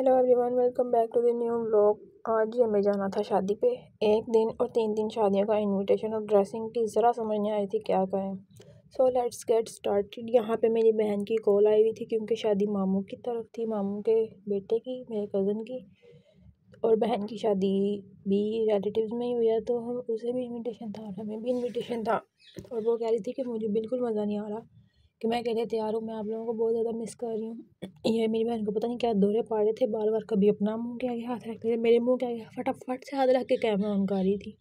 Hello everyone, welcome back to the new vlog. आज ही हमें जाना था शादी पे। एक दिन और 3 दिन शादियों का इनविटेशन और ड्रेसिंग की ज़रा समझ नहीं आई थी क्या करें। So let's get started. यहाँ पे मेरी बहन की कॉल आई हुई थी क्योंकि शादी मामू की तरफ थी, मामू के बेटे की, मेरे कज़न की। और बहन की शादी भी रिलेटिव्स में ही हुई है, तो हम उसे भी इन्विटेशन था और हमें भी इन्विटेशन था। और वो कह रही थी कि मुझे बिल्कुल मज़ा नहीं आ रहा कि मैं अकेले तैयार हूँ, मैं आप लोगों को बहुत ज़्यादा मिस कर रही हूँ। ये मेरी बहन को पता नहीं क्या दौरे पा रहे थे, बार बार कभी अपना मुंह के आगे हाथ रखते थे, मेरे मुंह के आगे फटाफट से हाथ रख के कैमरा ऑन कर रही थी।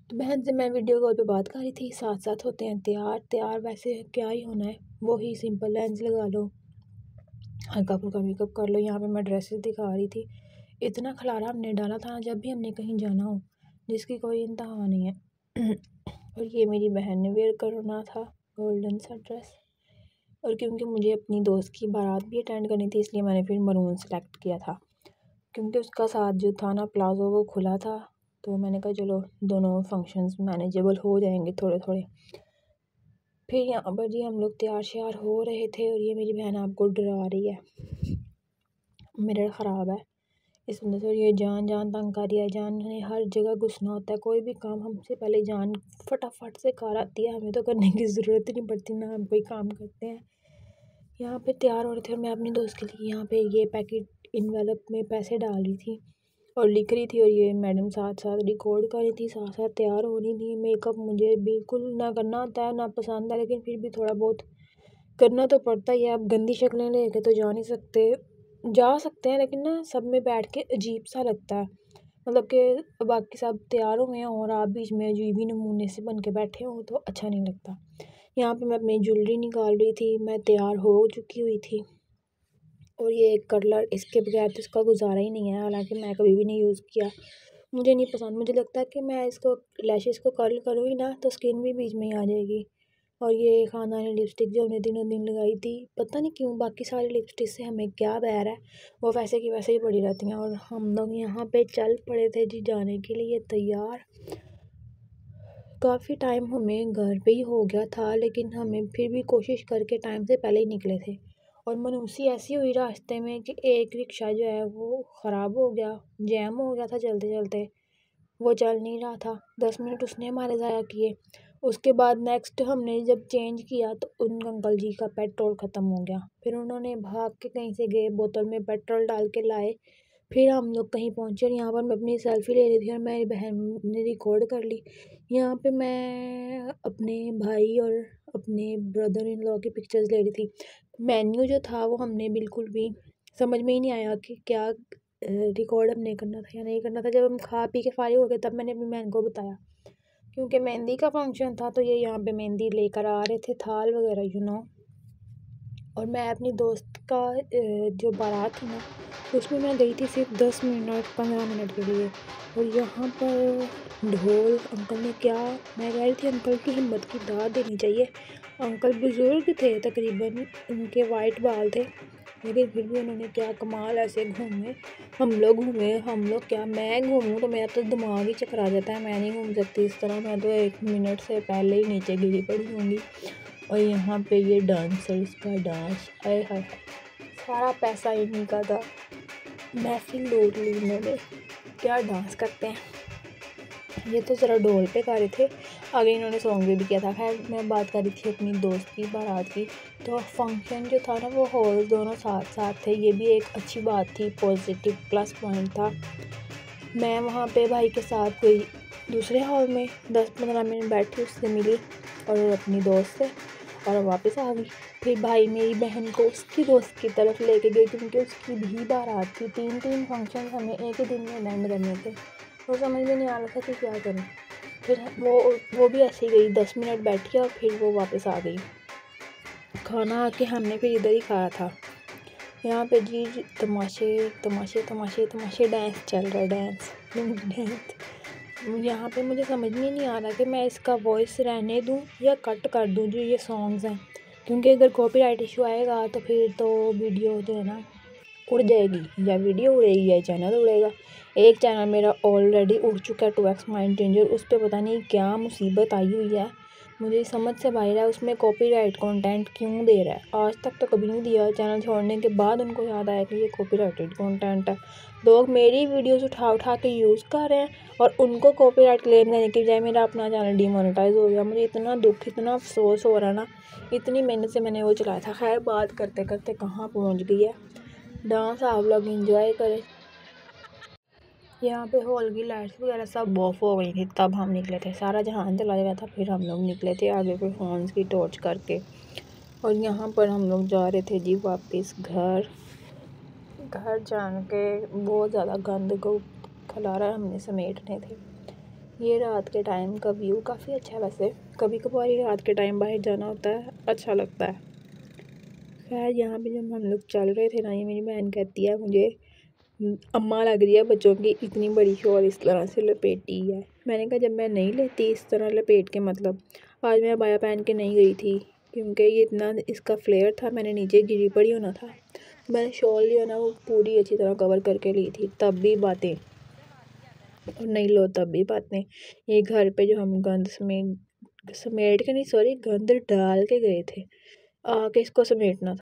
तो बहन से मैं वीडियो कॉल पे बात कर रही थी, साथ साथ होते हैं तैयार वैसे क्या ही होना है, वो ही सिंपल लेंस लगा लो, हल्का फुल्का मेकअप कर लो। यहाँ पे मैं ड्रेसेस दिखा रही थी। इतना खलारा हमने डाला था जब भी हमने कहीं जाना हो, जिसकी कोई इंतहा नहीं है। और ये मेरी बहन ने वेयर करना था गोल्डन सा ड्रेस। और क्योंकि मुझे अपनी दोस्त की बारात भी अटेंड करनी थी, इसलिए मैंने फिर मरून सेलेक्ट किया था, क्योंकि उसका साथ जो था ना प्लाजो वो खुला था। तो मैंने कहा चलो दोनों फंक्शंस मैनेजेबल हो जाएंगे थोड़े थोड़े। फिर यहाँ पर जी हम लोग तैयार श्यार हो रहे थे और ये मेरी बहन आपको डरा रही है, मिरर ख़राब है इस वजह से। और ये जान तंग कर रही है। जान ने हर जगह घुसना होता है, कोई भी काम हमसे पहले जान फटाफट से कर आती है, हमें तो करने की ज़रूरत ही नहीं पड़ती ना, हम कोई काम करते हैं। यहाँ पे तैयार हो रहे थे और मैं अपनी दोस्त के लिए यहाँ पे ये पैकेट इन्वेलप में पैसे डाल रही थी और लिख रही थी, और ये मैडम साथ साथ रिकॉर्ड कर रही थी, साथ साथ तैयार हो रही थी। मेकअप मुझे बिल्कुल ना करना आता है ना पसंद है, लेकिन फिर भी थोड़ा बहुत करना तो पड़ता ही है। अब गंदी शक्लें लेके तो जा नहीं सकते, जा सकते हैं लेकिन ना सब में बैठ के अजीब सा लगता है, मतलब कि बाकी सब तैयार हुए हैं और आप बीच में अजीब ही नमूने से बन के बैठे हो तो अच्छा नहीं लगता। यहाँ पे मैं अपनी ज्वेलरी निकाल रही थी, मैं तैयार हो चुकी हुई थी। और ये कलर इसके बगैर तो इसका गुजारा ही नहीं है, हालांकि मैं कभी भी नहीं यूज़ किया, मुझे नहीं पसंद। मुझे लगता है कि मैं इसको लैशेस को कर्ल करूँगी ना तो स्किन भी बीच में ही आ जाएगी। और ये खानदानी लिपस्टिक जो हमने दिनों दिन लगाई थी, पता नहीं क्यों बाकी सारी लिपस्टिक से हमें क्या बैर है, वो वैसे की वैसे ही पड़ी रहती हैं। और हम लोग यहाँ पे चल पड़े थे जी जाने के लिए तैयार। काफ़ी टाइम हमें घर पे ही हो गया था, लेकिन हमें फिर भी कोशिश करके टाइम से पहले ही निकले थे। और मनूसी ऐसी हुई रास्ते में कि एक रिक्शा जो है वो ख़राब हो गया, जैम हो गया था चलते चलते, वो चल नहीं रहा था। 10 मिनट उसने हमारे ज़ाया किए। उसके बाद नेक्स्ट हमने जब चेंज किया तो उन अंकल जी का पेट्रोल ख़त्म हो गया, फिर उन्होंने भाग के कहीं से गए, बोतल में पेट्रोल डाल के लाए। फिर हम लोग कहीं पहुँचे और यहाँ पर मैं अपनी सेल्फ़ी ले रही थी और मेरी बहन ने रिकॉर्ड कर ली। यहाँ पे मैं अपने भाई और अपने ब्रदर इन लॉ की पिक्चर्स ले रही थी। मेन्यू जो था वो हमने बिल्कुल भी समझ में ही नहीं आया कि क्या रिकॉर्ड हमने करना था या नहीं करना था। जब हम खा पी के फारिग हो गए तब मैंने अपनी बहन को बताया, क्योंकि मेहंदी का फंक्शन था तो ये यहाँ पे मेहंदी लेकर आ रहे थे, थाल वगैरह। और मैं अपनी दोस्त का जो बारात थी ना उसमें मैं गई थी सिर्फ 10 मिनट 15 मिनट के लिए। और यहाँ पर ढोल अंकल ने क्या, मैं कह रही थी अंकल की हिम्मत की दाद देनी चाहिए। अंकल बुज़ुर्ग थे तकरीबन, उनके वाइट बाल थे, लेकिन फिर भी उन्होंने क्या कमाल ऐसे घूमे। हम लोग क्या, मैं घूमूँ तो मेरा तो दिमाग ही चकरा जाता है, मैं नहीं घूम सकती इस तरह, मैं तो 1 मिनट से पहले ही नीचे गिरी पड़ी होंगी। और यहाँ पे ये डांसर्स का डांस, आए हाय, सारा पैसा इन्हीं का था, महफिल लूट ली इन्होंने, क्या डांस करते हैं। ये तो ज़रा ढोल पे कर रहे थे, आगे इन्होंने सॉन्ग भी किया था। खैर मैं बात कर रही थी अपनी दोस्त की बारात की, तो फंक्शन जो था ना वो हॉल दोनों साथ साथ थे, ये भी एक अच्छी बात थी, पॉजिटिव प्लस पॉइंट था। मैं वहाँ पे भाई के साथ गई दूसरे हॉल में, 10-15 मिनट बैठी, उससे मिली और अपनी दोस्त से और वापस आ गई। फिर भाई मेरी बहन को उसकी दोस्त की तरफ लेके गई क्योंकि उसकी भी बारात थी। 3 फंक्शन हमें एक ही दिन में अटेंड करने थे, वो समझ में नहीं आ रहा था कि क्या करें। फिर वो भी ऐसे ही गई, 10 मिनट बैठी और फिर वो वापस आ गई। खाना आके हमने फिर इधर ही खाया था। यहाँ पे जी तमाशे डांस चल रहा है, डांस। यहाँ पे मुझे समझ में नहीं आ रहा कि मैं इसका वॉइस रहने दूँ या कट कर दूँ जो ये सॉन्ग्स हैं, क्योंकि अगर कॉपीराइट इशू आएगा तो फिर तो वीडियो जो है ना उड़ जाएगी, या वीडियो उड़ेगी या चैनल उड़ेगा। एक चैनल मेरा ऑलरेडी उड़ चुका है, 2x माइंड चेंजर, उस पर पता नहीं क्या मुसीबत आई हुई है, मुझे समझ से बाहर है उसमें कॉपीराइट कंटेंट क्यों दे रहा है। आज तक तो कभी नहीं दिया, चैनल छोड़ने के बाद उनको याद आया कि ये कॉपीराइटेड कंटेंट है। लोग मेरी वीडियोस उठा उठा के यूज़ कर रहे हैं और उनको कॉपीराइट क्लेम देने की बजाय मेरा अपना चैनल डिमोनेटाइज हो गया। मुझे इतना दुख, इतना अफसोस हो रहा है ना। इतनी मेहनत से मैंने वो चलाया था। खैर, बात करते करते कहाँ पहुँच गई है। डांस आप लोग इंजॉय करें। यहाँ पे हॉल की लाइट्स वगैरह सब ऑफ हो गई थी तब हम निकले थे। सारा जहान चला गया था, फिर हम लोग निकले थे आगे पे फ़ोन्स की टॉर्च करके। और यहाँ पर हम लोग जा रहे थे जी वापस घर जान के बहुत ज़्यादा गंद को खलारा हमने समेटने थे। ये रात के टाइम का व्यू काफ़ी अच्छा, वैसे कभी कभार ही रात के टाइम बाहर जाना होता है, अच्छा लगता है। खैर, यहाँ पे जब हम लोग चल रहे थे ना, ये मेरी बहन कहती है मुझे अम्मा लग रही है बच्चों की, इतनी बड़ी शॉल इस तरह से लपेटी है। मैंने कहा जब मैं नहीं लेती इस तरह लपेट के, मतलब आज मैं अबाया पहन के नहीं गई थी क्योंकि ये इतना इसका फ्लेयर था, मैंने नीचे गिरी पड़ी होना था। मैंने शॉल लिया ना, वो पूरी अच्छी तरह कवर करके ली थी, तब भी बातें, और नहीं लो तब भी बातें। ये घर पे जो हम गंद समेट के नहीं, सॉरी, गंद डाल के गए थे, आके इसको समेटना था।